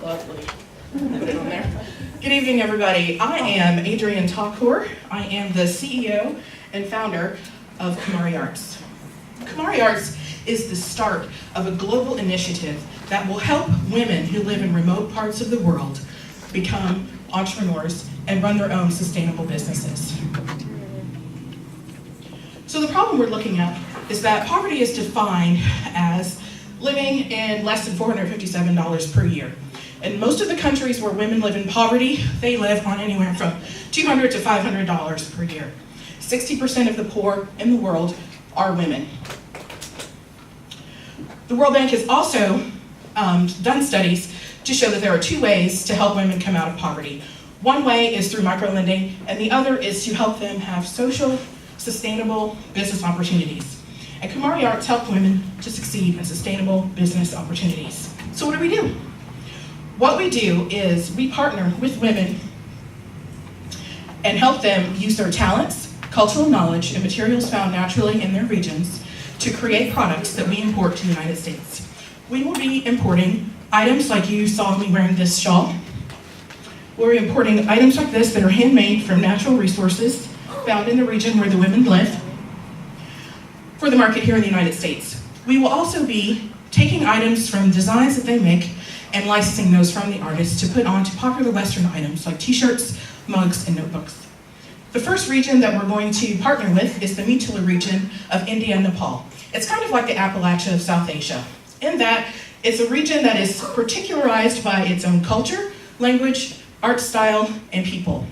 Lovely. Put it on there. Good evening, everybody. I am Adrienne Talcour. I am the CEO and founder of Kumari Arts. Kumari Arts is the start of a global initiative that will help women who live in remote parts of the world become entrepreneurs and run their own sustainable businesses. So the problem we're looking at is that poverty is defined as living in less than $457 per year. In most of the countries where women live in poverty, they live on anywhere from $200 to $500 per year. 60% of the poor in the world are women. The World Bank has also done studies to show that there are two ways to help women come out of poverty. One way is through microlending, and the other is to help them have social, sustainable business opportunities. And Kumari Arts help women to succeed in sustainable business opportunities. So what do? What we do is we partner with women and help them use their talents, cultural knowledge, and materials found naturally in their regions to create products that we import to the United States. We will be importing items like you saw me wearing this shawl. We're importing items like this that are handmade from natural resources found in the region where the women live for the market here in the United States. We will also be taking items from designs that they make and licensing those from the artists to put onto popular Western items like t-shirts, mugs, and notebooks. The first region that we're going to partner with is the Mithila region of India and Nepal. It's kind of like the Appalachia of South Asia, in that it's a region that is particularized by its own culture, language, art style, and people.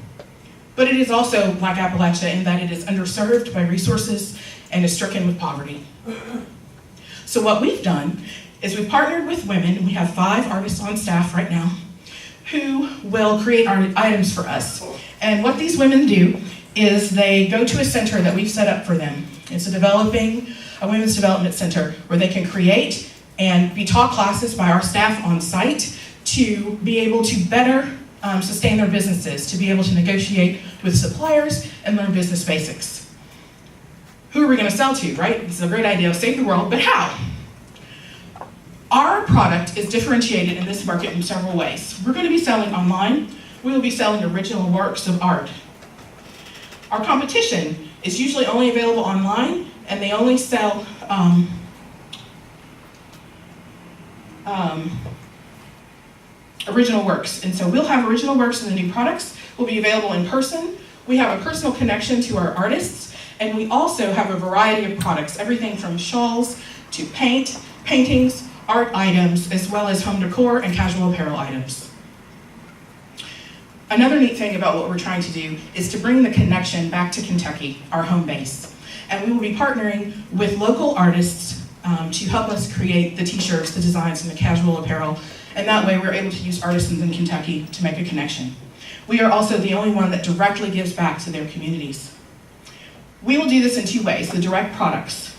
But it is also like Appalachia in that it is underserved by resources and is stricken with poverty. So what we've done is we've partnered with women, and we have 5 artists on staff right now, who will create art items for us. And what these women do is they go to a center that we've set up for them. It's a women's development center where they can create and be taught classes by our staff on site to be able to better sustain their businesses, to be able to negotiate with suppliers and learn business basics. Who are we going to sell to, right? This is a great idea, save the world, but how? Our product is differentiated in this market in several ways. We're going to be selling online. We will be selling original works of art. Our competition is usually only available online, and they only sell original works. And so we'll have original works in the new products. Will be available in person. We have a personal connection to our artists, and we also have a variety of products, everything from shawls to paintings, art items, as well as home decor and casual apparel items. Another neat thing about what we're trying to do is to bring the connection back to Kentucky, our home base. And we will be partnering with local artists to help us create the t-shirts, the designs, and the casual apparel. And that way we're able to use artisans in Kentucky to make a connection. We are also the only one that directly gives back to their communities. We will do this in 2 ways, the direct products.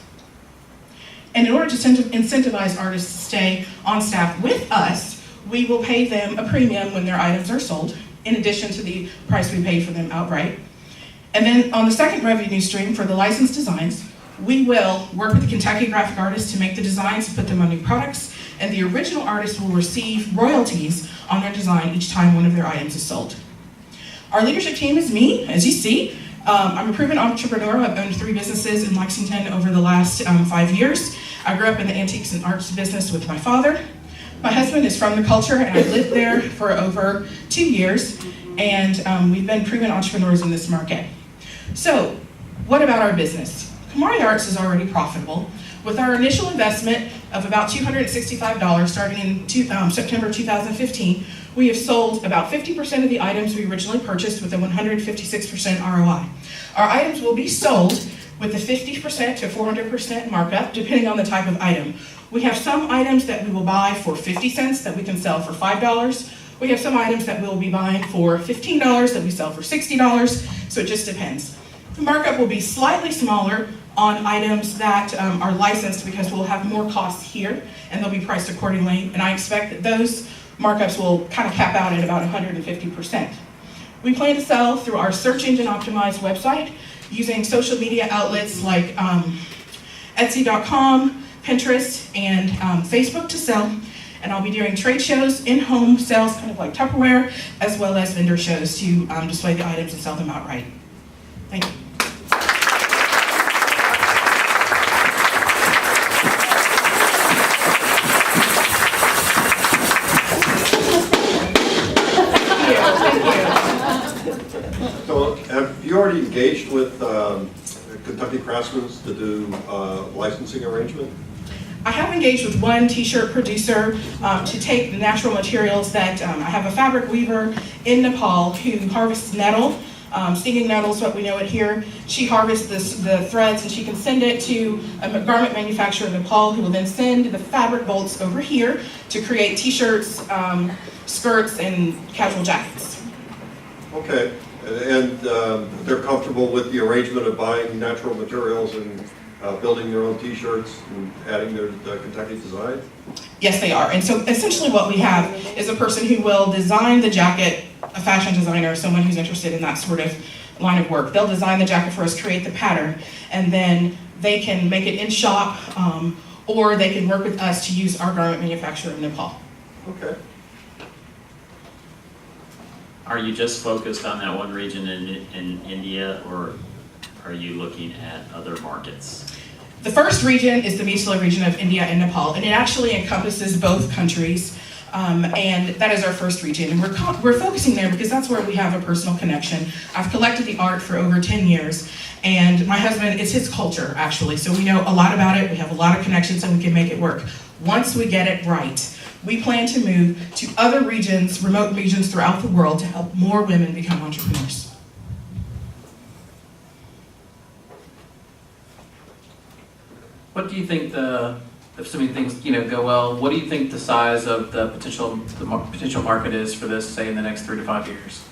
And in order to incentivize artists to stay on staff with us, we will pay them a premium when their items are sold, in addition to the price we pay for them outright. And then on the second revenue stream for the licensed designs, we will work with the Kentucky graphic artists to make the designs and put them on new products, and the original artist will receive royalties on their design each time one of their items is sold. Our leadership team is me, as you see. I'm a proven entrepreneur. I've owned 3 businesses in Lexington over the last 5 years. I grew up in the antiques and arts business with my father. My husband is from the culture, and I lived there for over 2 years, and we've been proven entrepreneurs in this market. So, what about our business? Kumari Arts is already profitable. With our initial investment of about $265 starting in September 2015, we have sold about 50% of the items we originally purchased with a 156% ROI. Our items will be sold with a 50% to 400% markup, depending on the type of item. We have some items that we will buy for 50 cents that we can sell for $5. We have some items that we'll be buying for $15 that we sell for $60, so it just depends. The markup will be slightly smaller on items that are licensed because we'll have more costs here and they'll be priced accordingly, and I expect that those markups will kind of cap out at about 150%. We plan to sell through our search engine optimized website using social media outlets like Etsy.com, Pinterest, and Facebook to sell. And I'll be doing trade shows, in-home sales, kind of like Tupperware, as well as vendor shows to display the items and sell them outright. Thank you. So have you already engaged with Kentucky Craftsmen to do licensing arrangement? I have engaged with one t-shirt producer to take the natural materials that I have a fabric weaver in Nepal who harvests nettle. Stinging nettle is what we know it here. She harvests the threads and she can send it to a garment manufacturer in Nepal who will then send the fabric bolts over here to create t-shirts, skirts, and casual jackets. Okay, and they're comfortable with the arrangement of buying natural materials and building their own t-shirts and adding their Kentucky design? Yes, they are. And so essentially what we have is a person who will design the jacket, a fashion designer, someone who's interested in that sort of line of work. They'll design the jacket for us, create the pattern, and then they can make it in shop, or they can work with us to use our garment manufacturer in Nepal. Okay. Are you just focused on that one region in India, or are you looking at other markets? The first region is the Mithila region of India and Nepal, and it actually encompasses both countries, and that is our first region. And we're focusing there because that's where we have a personal connection. I've collected the art for over 10 years, and my husband, it's his culture actually, so we know a lot about it, we have a lot of connections, and we can make it work. Once we get it right, we plan to move to other regions, remote regions throughout the world to help more women become entrepreneurs. What do you think assuming things go well, what do you think the size of the potential market is for this, say, in the next 3 to 5 years?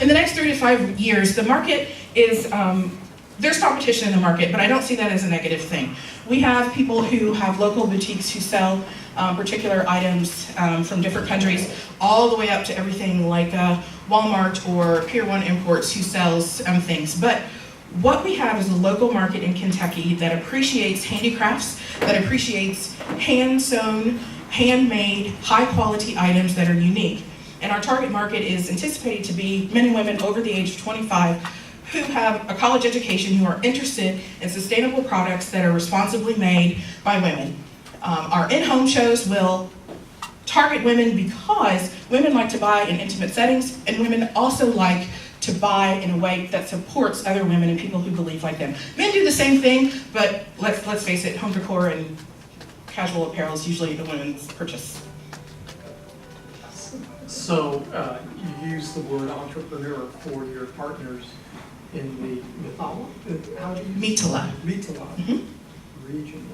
In the next 3 to 5 years, the market is, there's competition in the market, but I don't see that as a negative thing. We have people who have local boutiques who sell particular items from different countries, all the way up to everything like Walmart or Pier 1 Imports who sells things. But what we have is a local market in Kentucky that appreciates handicrafts, that appreciates hand-sewn, handmade, high-quality items that are unique. And our target market is anticipated to be men and women over the age of 25 who have a college education, who are interested in sustainable products that are responsibly made by women. Our in-home shows will target women because women like to buy in intimate settings, and women also like to buy in a way that supports other women and people who believe like them. Men do the same thing, but let's face it, home decor and casual apparel is usually the women's purchase. So you use the word entrepreneur for your partners in the Mithila? How do you Mithila. Mithila region.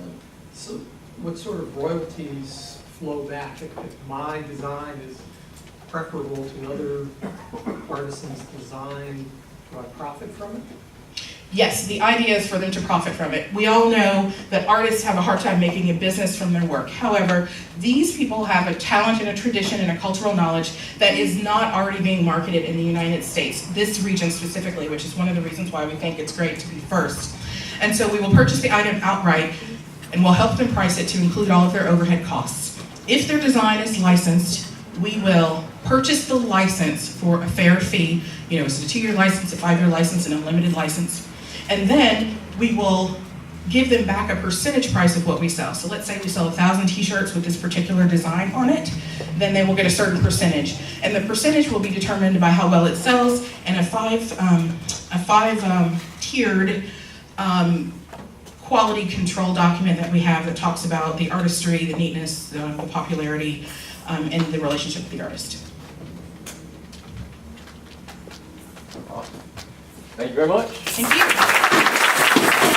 So what sort of royalties flow back? If my design is preferable to another artisan's design, do I profit from it? Yes, the idea is for them to profit from it. We all know that artists have a hard time making a business from their work. However, these people have a talent and a tradition and a cultural knowledge that is not already being marketed in the United States, this region specifically, which is one of the reasons why we think it's great to be first. And so we will purchase the item outright, and we'll help them price it to include all of their overhead costs. If their design is licensed, we will purchase the license for a fair fee. It's a 2-year license, a 5-year license, an unlimited license. And then we will give them back a percentage price of what we sell. So let's say we sell 1,000 t-shirts with this particular design on it, then they will get a certain percentage. And the percentage will be determined by how well it sells, and a five-tiered quality control document that we have that talks about the artistry, the neatness, the popularity, and the relationship with the artist. Awesome. Thank you very much. Thank you.